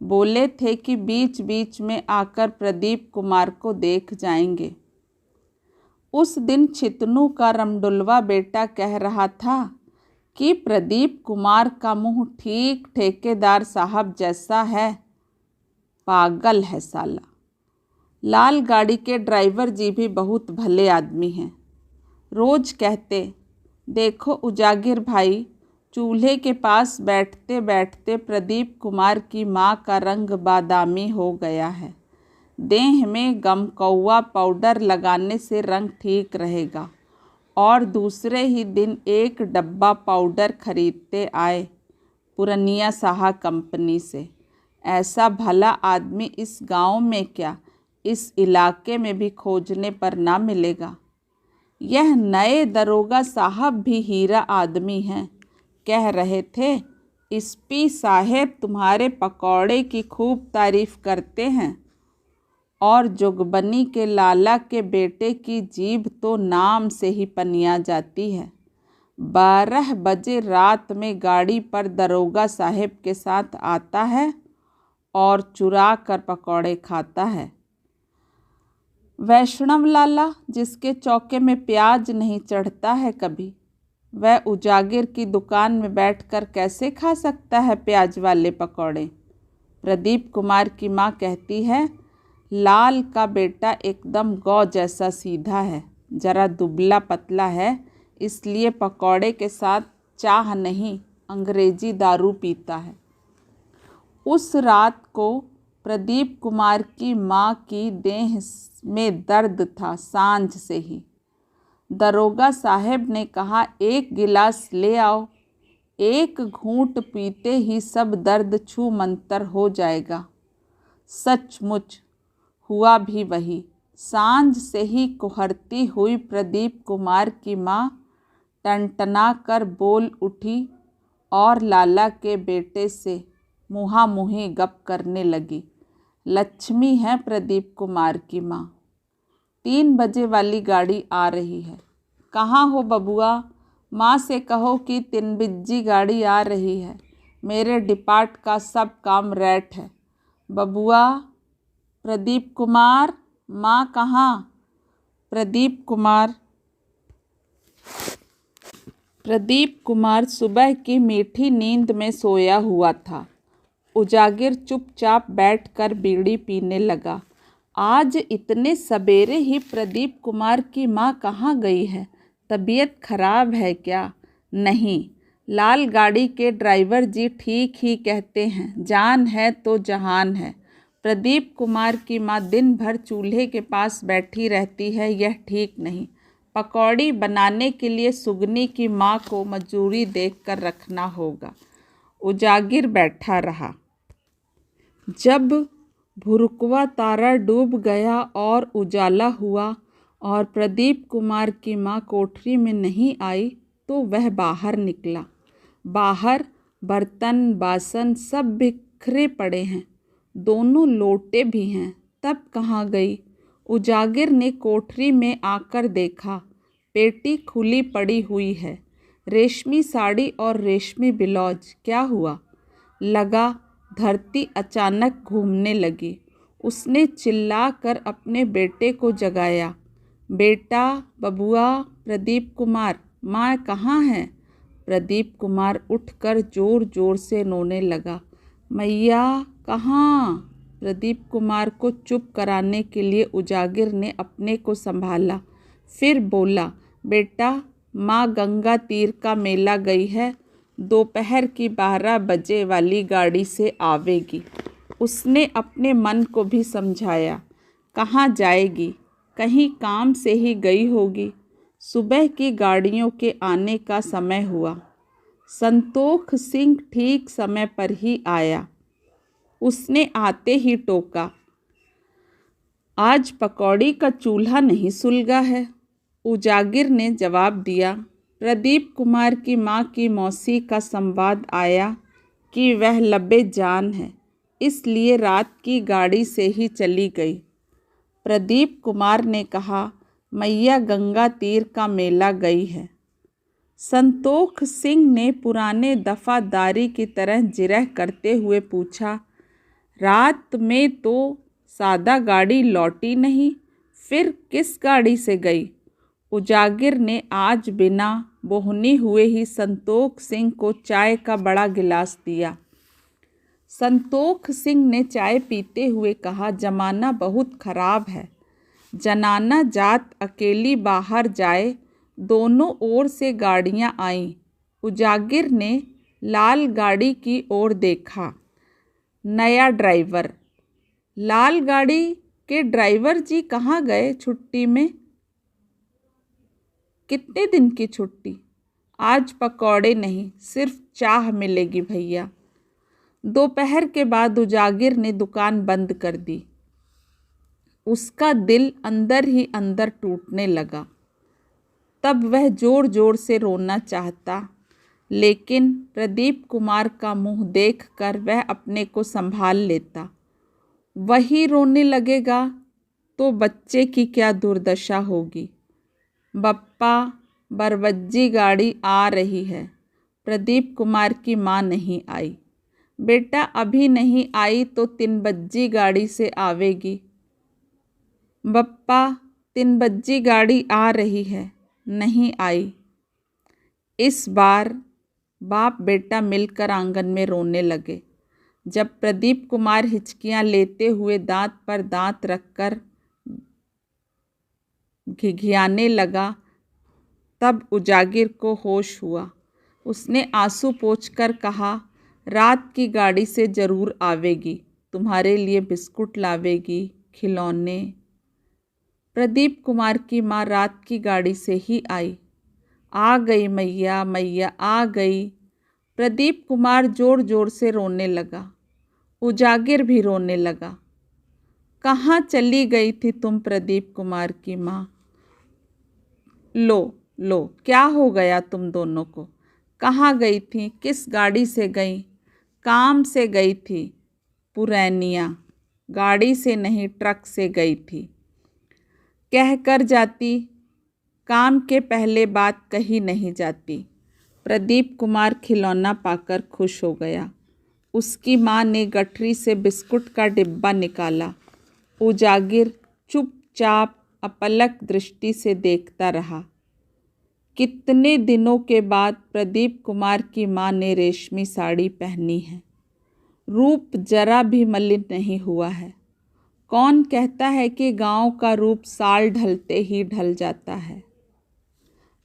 बोले थे कि बीच बीच में आकर प्रदीप कुमार को देख जाएंगे। उस दिन छितनू का रमडुलवा बेटा कह रहा था कि प्रदीप कुमार का मुंह ठीक ठेकेदार साहब जैसा है। पागल है साला। लाल गाड़ी के ड्राइवर जी भी बहुत भले आदमी हैं। रोज कहते, देखो उजागिर भाई, चूल्हे के पास बैठते बैठते प्रदीप कुमार की माँ का रंग बादामी हो गया है। देह में गमकौआ पाउडर लगाने से रंग ठीक रहेगा। और दूसरे ही दिन एक डब्बा पाउडर खरीदते आए पुरनिया साहा कंपनी से। ऐसा भला आदमी इस गांव में क्या, इस इलाके में भी खोजने पर ना मिलेगा। यह नए दरोगा साहब भी हीरा आदमी हैं। कह रहे थे, एसपी साहेब तुम्हारे पकौड़े की खूब तारीफ करते हैं और जोगबनी के लाला के बेटे की जीभ तो नाम से ही पनिया जाती है। 12 बजे रात में गाड़ी पर दरोगा साहेब के साथ आता है और चुरा कर पकौड़े खाता है। वैष्णव लाला, जिसके चौके में प्याज नहीं चढ़ता है कभी, वह उजागिर की दुकान में बैठकर कैसे खा सकता है प्याज वाले पकौड़े। प्रदीप कुमार की माँ कहती है, लाल का बेटा एकदम गौ जैसा सीधा है, जरा दुबला पतला है, इसलिए पकौड़े के साथ चाह नहीं अंग्रेजी दारू पीता है। उस रात को प्रदीप कुमार की माँ की देह में दर्द था सांझ से ही। दरोगा साहब ने कहा, एक गिलास ले आओ, एक घूंट पीते ही सब दर्द छू मंतर हो जाएगा। सचमुच हुआ भी वही। सांझ से ही कुहरती हुई प्रदीप कुमार की माँ टनटना कर बोल उठी और लाला के बेटे से मुँहामुँही गप करने लगी। लक्ष्मी है प्रदीप कुमार की माँ। 3 बजे वाली गाड़ी आ रही है। कहाँ हो बबुआ? माँ से कहो कि 3 बिज्जी गाड़ी आ रही है। मेरे डिपार्ट का सब काम रैट है। बबुआ। प्रदीप कुमार। माँ कहाँ? प्रदीप कुमार सुबह की मीठी नींद में सोया हुआ था। उजागिर चुपचाप बैठकर बीड़ी पीने लगा। आज इतने सवेरे ही प्रदीप कुमार की माँ कहाँ गई है? तबीयत खराब है क्या? नहीं, लाल गाड़ी के ड्राइवर जी ठीक ही कहते हैं, जान है तो जहान है। प्रदीप कुमार की माँ दिन भर चूल्हे के पास बैठी रहती है, यह ठीक नहीं। पकौड़ी बनाने के लिए सुगनी की माँ को मजूरी देकर रखना होगा। उजागिर बैठा रहा। जब भुरकुआ तारा डूब गया और उजाला हुआ और प्रदीप कुमार की माँ कोठरी में नहीं आई तो वह बाहर निकला। बाहर बर्तन बासन सब बिखरे पड़े हैं, दोनों लोटे भी हैं। तब कहाँ गई? उजागिर ने कोठरी में आकर देखा, पेटी खुली पड़ी हुई है, रेशमी साड़ी और रेशमी ब्लाउज। क्या हुआ? लगा धरती अचानक घूमने लगी। उसने चिल्लाकर अपने बेटे को जगाया, बेटा, बबुआ, प्रदीप कुमार, माँ कहाँ है? प्रदीप कुमार उठकर जोर जोर से रोने लगा। मैया कहाँ? प्रदीप कुमार को चुप कराने के लिए उजागिर ने अपने को संभाला। फिर बोला, बेटा, माँ गंगा तीर का मेला गई है, दोपहर की 12 बजे वाली गाड़ी से आवेगी। उसने अपने मन को भी समझाया। कहाँ जाएगी? कहीं काम से ही गई होगी। सुबह की गाड़ियों के आने का समय हुआ। संतोख सिंह ठीक समय पर ही आया। उसने आते ही टोका, आज पकौड़ी का चूल्हा नहीं सुलगा है। उजागिर ने जवाब दिया। प्रदीप कुमार की माँ की मौसी का संवाद आया कि वह लबे जान है, इसलिए रात की गाड़ी से ही चली गई। प्रदीप कुमार ने कहा, मैया गंगा तीर का मेला गई है। संतोख सिंह ने पुराने दफादारी की तरह जिरह करते हुए पूछा, रात में तो सादा गाड़ी लौटी नहीं, फिर किस गाड़ी से गई? उजागिर ने आज बिना बोहनी हुए ही संतोख सिंह को चाय का बड़ा गिलास दिया। संतोख सिंह ने चाय पीते हुए कहा, जमाना बहुत खराब है। जनाना जात अकेली बाहर जाए, दोनों ओर से गाड़ियां आईं। उजागिर ने लाल गाड़ी की ओर देखा। नया ड्राइवर। लाल गाड़ी के ड्राइवर जी कहाँ गए छुट्टी में? कितने दिन की छुट्टी? आज पकौड़े नहीं, सिर्फ चाह मिलेगी भैया। दोपहर के बाद उजागिर ने दुकान बंद कर दी। उसका दिल अंदर ही अंदर टूटने लगा। तब वह जोर जोर से रोना चाहता, लेकिन प्रदीप कुमार का मुंह देखकर वह अपने को संभाल लेता। वही रोने लगेगा तो बच्चे की क्या दुर्दशा होगी। बप्पा, बरबज्जी गाड़ी आ रही है। प्रदीप कुमार की माँ नहीं आई। बेटा अभी नहीं आई तो 3 बज्जी गाड़ी से आवेगी। बप्पा, 3 बज्जी गाड़ी आ रही है, नहीं आई। इस बार बाप बेटा मिलकर आंगन में रोने लगे। जब प्रदीप कुमार हिचकियां लेते हुए दांत पर दांत रखकर घिघियाने लगा, तब उजागिर को होश हुआ। उसने आंसू पोंछकर कहा, रात की गाड़ी से ज़रूर आवेगी, तुम्हारे लिए बिस्कुट लावेगी, खिलौने। प्रदीप कुमार की माँ रात की गाड़ी से ही आई। आ गई मैया, मैया आ गई। प्रदीप कुमार जोर जोर से रोने लगा। उजागिर भी रोने लगा। कहाँ चली गई थी तुम प्रदीप कुमार की माँ? लो लो, क्या हो गया तुम दोनों को? कहाँ गई थी? किस गाड़ी से गई? काम से गई थी पुरैनिया। गाड़ी से नहीं, ट्रक से गई थी। कह कर जाती, काम के पहले बात कही नहीं जाती। प्रदीप कुमार खिलौना पाकर खुश हो गया। उसकी माँ ने गठरी से बिस्कुट का डिब्बा निकाला। उजागिर चुपचाप अपलक दृष्टि से देखता रहा। कितने दिनों के बाद प्रदीप कुमार की माँ ने रेशमी साड़ी पहनी है। रूप जरा भी मलिन नहीं हुआ है। कौन कहता है कि गांव का रूप साल ढलते ही ढल जाता है।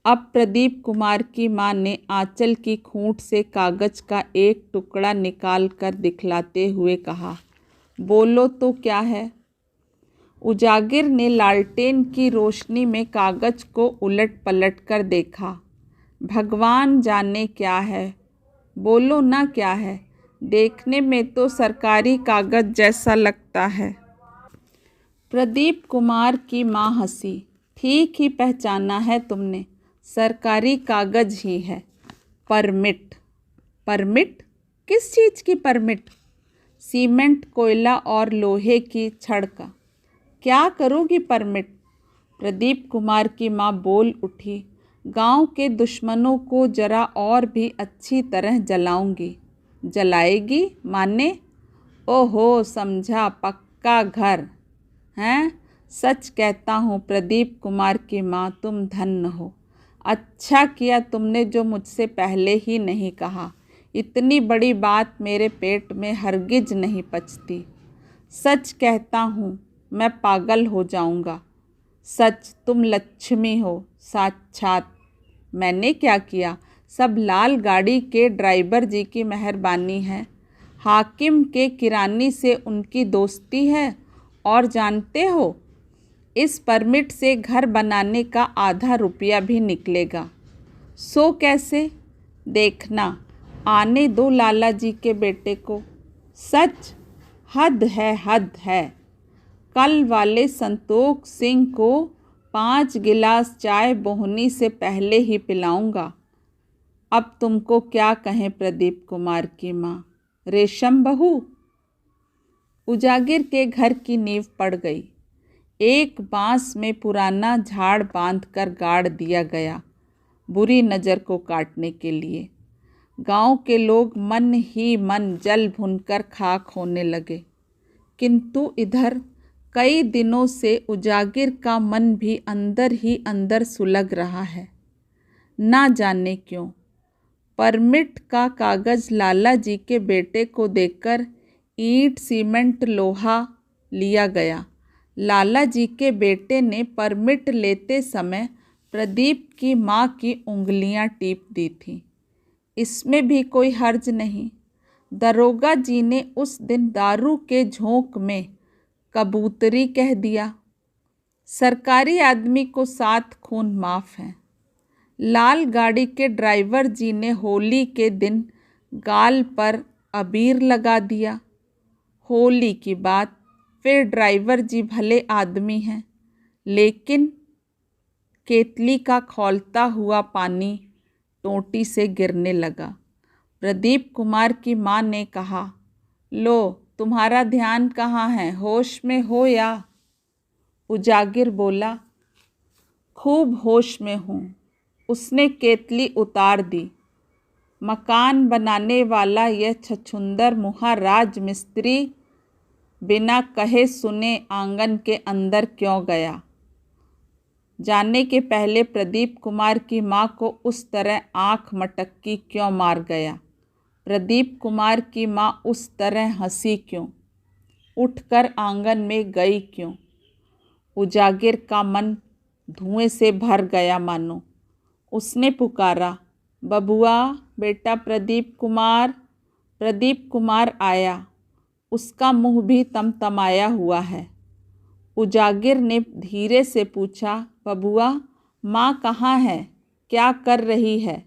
अब प्रदीप कुमार की माँ ने आंचल की खूंट से कागज का एक टुकड़ा निकाल कर दिखलाते हुए कहा, बोलो तो क्या है? उजागिर ने लालटेन की रोशनी में कागज को उलट पलट कर देखा। भगवान जाने क्या है, बोलो ना क्या है। देखने में तो सरकारी कागज जैसा लगता है। प्रदीप कुमार की माँ हंसी। ठीक ही पहचाना है तुमने, सरकारी कागज ही है। परमिट। परमिट? किस चीज़ की परमिट? सीमेंट, कोयला और लोहे की छड़ का। क्या करोगी परमिट? प्रदीप कुमार की माँ बोल उठी, गांव के दुश्मनों को जरा और भी अच्छी तरह जलाऊंगी। जलाएगी माने? ओहो, समझा, पक्का घर हैं? सच कहता हूँ प्रदीप कुमार की माँ, तुम धन्य हो। अच्छा किया तुमने जो मुझसे पहले ही नहीं कहा। इतनी बड़ी बात मेरे पेट में हरगिज नहीं पचती। सच कहता हूँ मैं पागल हो जाऊँगा। सच, तुम लक्ष्मी हो साक्षात। मैंने क्या किया? सब लाल गाड़ी के ड्राइवर जी की मेहरबानी है। हाकिम के किरानी से उनकी दोस्ती है। और जानते हो, इस परमिट से घर बनाने का आधा रुपया भी निकलेगा। सो कैसे? देखना, आने दो लाला जी के बेटे को। सच, हद है, हद है। कल वाले संतोख सिंह को 5 गिलास चाय बोहनी से पहले ही पिलाऊंगा। अब तुमको क्या कहें प्रदीप कुमार की माँ, रेशम बहू। उजागिर के घर की नींव पड़ गई। एक बांस में पुराना झाड़ बांधकर गाड़ दिया गया, बुरी नज़र को काटने के लिए। गांव के लोग मन ही मन जल भुनकर खाक होने लगे, किंतु इधर कई दिनों से उजागिर का मन भी अंदर ही अंदर सुलग रहा है। ना जाने क्यों परमिट का कागज़ लाला जी के बेटे को देकर ईंट सीमेंट लोहा लिया गया। लाला जी के बेटे ने परमिट लेते समय प्रदीप की माँ की उंगलियां टीप दी थीं। इसमें भी कोई हर्ज नहीं। दरोगा जी ने उस दिन दारू के झोंक में कबूतरी कह दिया। सरकारी आदमी को 7 खून माफ़ हैं। लाल गाड़ी के ड्राइवर जी ने होली के दिन गाल पर अबीर लगा दिया। होली की बात, फिर ड्राइवर जी भले आदमी हैं, लेकिन केतली का खौलता हुआ पानी टोंटी से गिरने लगा। प्रदीप कुमार की माँ ने कहा, लो तुम्हारा ध्यान कहाँ है, होश में हो या? उजागिर बोला, खूब होश में हूँ। उसने केतली उतार दी। मकान बनाने वाला यह छछुंदर मुहा राज मिस्त्री बिना कहे सुने आंगन के अंदर क्यों गया? जाने के पहले प्रदीप कुमार की माँ को उस तरह आंख मटकी क्यों मार गया? प्रदीप कुमार की माँ उस तरह हंसी क्यों? उठकर आंगन में गई क्यों? उजागिर का मन धुएं से भर गया मानो। उसने पुकारा, बबुआ बेटा प्रदीप कुमार। प्रदीप कुमार आया। उसका मुंह भी तमतमाया हुआ है। उजागिर ने धीरे से पूछा, बबुआ माँ कहाँ है, क्या कर रही है?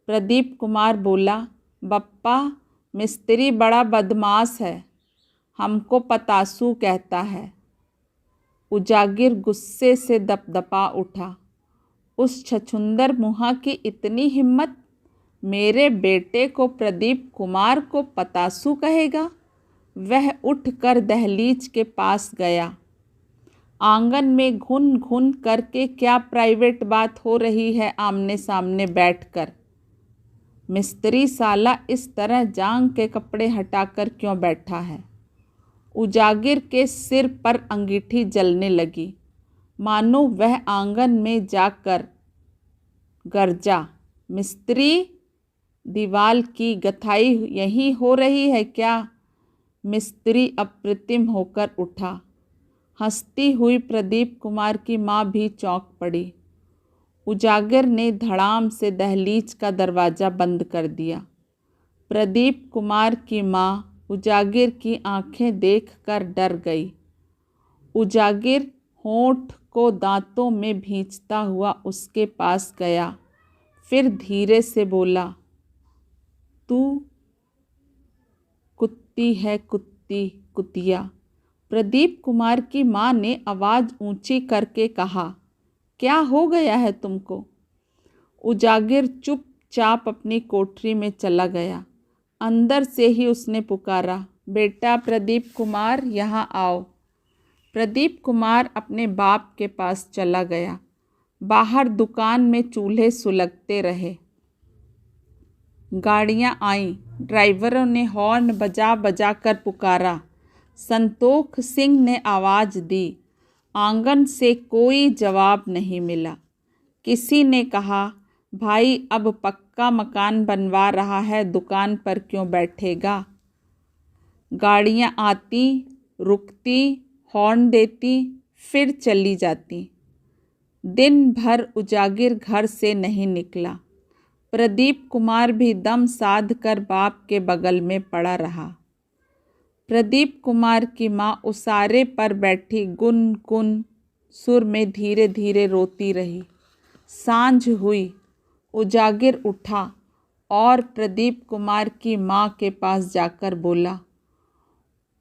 प्रदीप कुमार बोला, बप्पा मिस्त्री बड़ा बदमाश है, हमको पतासू कहता है। उजागिर गुस्से से दपदपा उठा। उस छछुंदर मुहा की इतनी हिम्मत, मेरे बेटे को प्रदीप कुमार को पतासू कहेगा? वह उठकर दहलीज के पास गया। आंगन में घुन घुन करके क्या प्राइवेट बात हो रही है आमने सामने बैठकर? मिस्त्री साला इस तरह जांग के कपड़े हटाकर क्यों बैठा है? उजागिर के सिर पर अंगीठी जलने लगी, मानो वह आंगन में जाकर गरजा, मिस्त्री दीवाल की गथाई यही हो रही है क्या? मिस्त्री अप्रतिम होकर उठा। हंसती हुई प्रदीप कुमार की माँ भी चौंक पड़ी। उजागिर ने धड़ाम से दहलीज का दरवाज़ा बंद कर दिया। प्रदीप कुमार की माँ उजागिर की आंखें देखकर डर गई। उजागिर होंठ को दांतों में भींचता हुआ उसके पास गया, फिर धीरे से बोला, तू कुत्ती है, कुत्ती कुतिया। प्रदीप कुमार की माँ ने आवाज़ ऊंची करके कहा, क्या हो गया है तुमको? उजागिर चुपचाप अपनी कोठरी में चला गया। अंदर से ही उसने पुकारा, बेटा प्रदीप कुमार यहाँ आओ। प्रदीप कुमार अपने बाप के पास चला गया। बाहर दुकान में चूल्हे सुलगते रहे। गाड़ियाँ आईं। ड्राइवरों ने हॉर्न बजा बजा कर पुकारा। संतोख सिंह ने आवाज़ दी। आंगन से कोई जवाब नहीं मिला। किसी ने कहा, भाई अब पक्का मकान बनवा रहा है, दुकान पर क्यों बैठेगा? गाड़ियाँ आती, रुकती, हॉर्न देती, फिर चली जाती। दिन भर उजागिर घर से नहीं निकला। प्रदीप कुमार भी दम साध कर बाप के बगल में पड़ा रहा। प्रदीप कुमार की माँ उसारे पर बैठी गुनगुन सुर में धीरे धीरे रोती रही। सांझ हुई। उजागिर उठा और प्रदीप कुमार की माँ के पास जाकर बोला,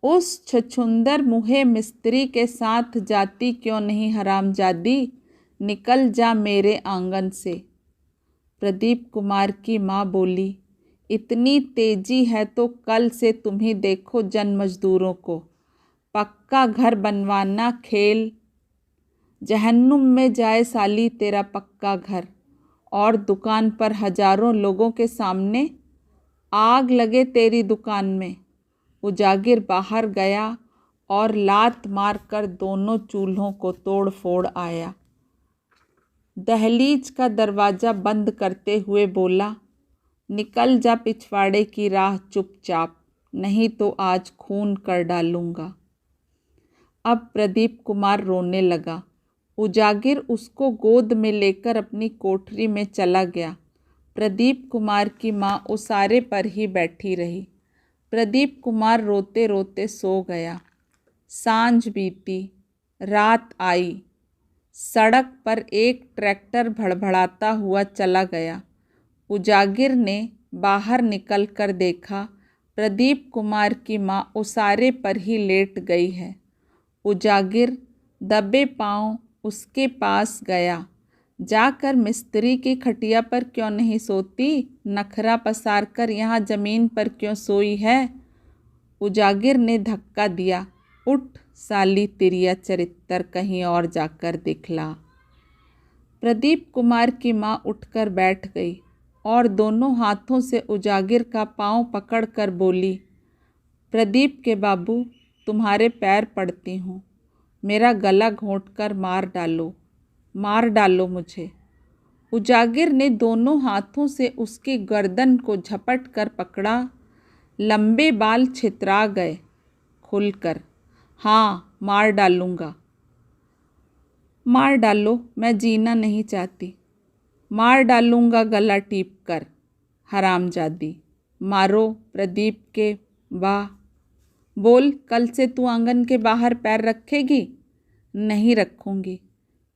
उस छछूंदर मुँहे मिस्त्री के साथ जाती क्यों नहीं हरामजादी, निकल जा मेरे आंगन से। प्रदीप कुमार की माँ बोली, इतनी तेजी है तो कल से तुम ही देखो जन मजदूरों को, पक्का घर बनवाना खेल, जहन्नुम में जाए साली तेरा पक्का घर, और दुकान पर हजारों लोगों के सामने आग लगे तेरी दुकान में। उजागिर बाहर गया और लात मारकर दोनों चूल्हों को तोड़ फोड़ आया। दहलीज का दरवाज़ा बंद करते हुए बोला, निकल जा पिछवाड़े की राह चुपचाप, नहीं तो आज खून कर डालूंगा। अब प्रदीप कुमार रोने लगा। उजागिर उसको गोद में लेकर अपनी कोठरी में चला गया। प्रदीप कुमार की माँ उसारे पर ही बैठी रही। प्रदीप कुमार रोते रोते सो गया। सांझ बीती, रात आई। सड़क पर एक ट्रैक्टर भड़भड़ाता हुआ चला गया। उजागिर ने बाहर निकल कर देखा, प्रदीप कुमार की माँ उसारे पर ही लेट गई है। उजागिर दबे पांव उसके पास गया। जाकर मिस्त्री की खटिया पर क्यों नहीं सोती, नखरा पसार कर यहाँ ज़मीन पर क्यों सोई है। उजागिर ने धक्का दिया, उठ साली तिरिया चरित्र, कहीं और जाकर दिखला। प्रदीप कुमार की माँ उठकर बैठ गई और दोनों हाथों से उजागिर का पाँव पकड़कर बोली, प्रदीप के बाबू, तुम्हारे पैर पड़ती हूँ, मेरा गला घोंटकर मार डालो मुझे। उजागिर ने दोनों हाथों से उसकी गर्दन को झपट कर पकड़ा। लंबे बाल छितरा गए खुलकर। हाँ, मार डालूंगा। मार डालो, मैं जीना नहीं चाहती। मार डालूंगा गला टीप कर, हरामजादी। मारो प्रदीप के बा। बोल, कल से तू आंगन के बाहर पैर रखेगी? नहीं रखूंगी।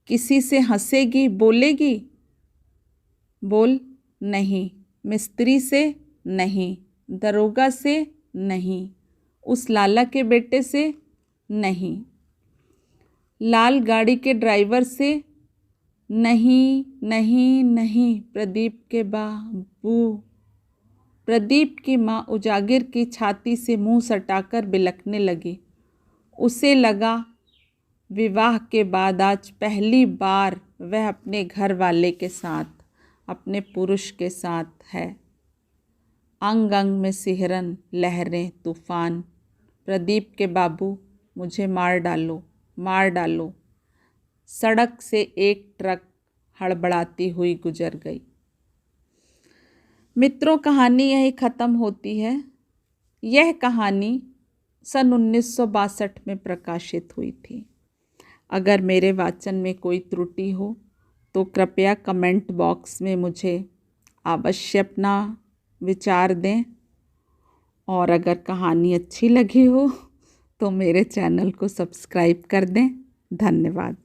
किसी से हंसेगी, बोलेगी? बोल, नहीं। मिस्त्री से नहीं, दरोगा से नहीं, उस लाला के बेटे से नहीं, लाल गाड़ी के ड्राइवर से नहीं, नहीं, नहीं, प्रदीप के बाबू। प्रदीप की माँ उजागिर की छाती से मुंह सटाकर बिलखने लगी। उसे लगा विवाह के बाद आज पहली बार वह अपने घर वाले के साथ, अपने पुरुष के साथ है। अंग अंग में सिहरन, लहरें, तूफान। प्रदीप के बाबू, मुझे मार डालो, मार डालो। सड़क से एक ट्रक हड़बड़ाती हुई गुजर गई। मित्रों, कहानी यही ख़त्म होती है। यह कहानी सन 1962 में प्रकाशित हुई थी। अगर मेरे वाचन में कोई त्रुटि हो तो कृपया कमेंट बॉक्स में मुझे अवश्य अपना विचार दें, और अगर कहानी अच्छी लगी हो तो मेरे चैनल को सब्सक्राइब कर दें। धन्यवाद।